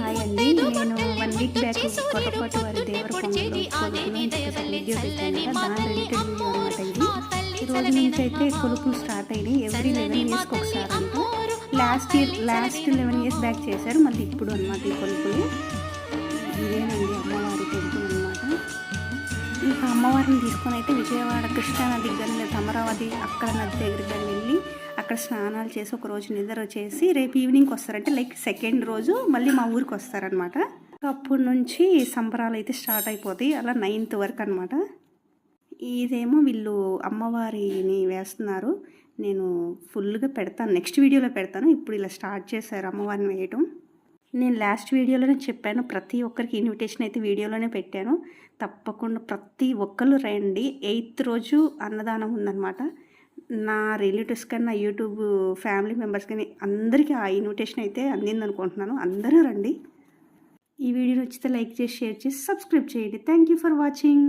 Hi అండి. నేను 1 week back Kothakota వారి దేవర పొంగల్లో కొలుపులు అని చెప్పేసి వీడియో పెట్టాను కదా, దాని రిలేటెడ్ వీడియో అనమాట ఇది. ఈ రోజు నుంచి అయితే కొలుపులు స్టార్ట్ అయినాయి. ఎవ్రీ 11 ఇయర్స్కి ఒకసారి అంట. లాస్ట్ 11 ఇయర్స్ బ్యాక్ చేశారు, మళ్ళీ ఇప్పుడు అనమాట ఈ కొలుపులు. ఇదేనండి అమ్మవారి టెంపుల్ అనమాట. ఇంకా అమ్మవారిని తీసుకొని అయితే విజయవాడ కృష్ణానది దగ్గర అమరావతి అక్కడ నది దగ్గరికి వెళ్ళి అక్కడ స్నానాలు చేసి ఒక రోజు నిద్ర వచ్చేసి రేపు ఈవినింగ్కి వస్తారంటే లైక్ సెకండ్ రోజు మళ్ళీ మా ఊరికి వస్తారనమాట. అప్పటి నుంచి సంబరాలు అయితే స్టార్ట్ అయిపోతాయి, అలా 9th వరకు అనమాట. ఇదేమో వీళ్ళు అమ్మవారిని వేస్తున్నారు. నేను ఫుల్గా పెడతాను, నెక్స్ట్ వీడియోలో పెడతాను. ఇప్పుడు ఇలా స్టార్ట్ చేశారు అమ్మవారిని వేయటం. నేను లాస్ట్ వీడియోలోనే చెప్పాను, ప్రతి ఒక్కరికి ఇన్విటేషన్ అయితే వీడియోలోనే పెట్టాను. తప్పకుండా ప్రతి ఒక్కరు రండి. 8th రోజు అన్నదానం ఉందన్నమాట. నా రిలేటివ్స్ కానీ నా యూట్యూబ్ ఫ్యామిలీ మెంబర్స్ కానీ అందరికీ ఆ ఇన్విటేషన్ అయితే అందిందనుకుంటున్నాను. అందరూ రండి. ఈ వీడియో నచ్చితే లైక్ చేసి షేర్ చేసి సబ్స్క్రైబ్ చేయండి. Thank you for watching.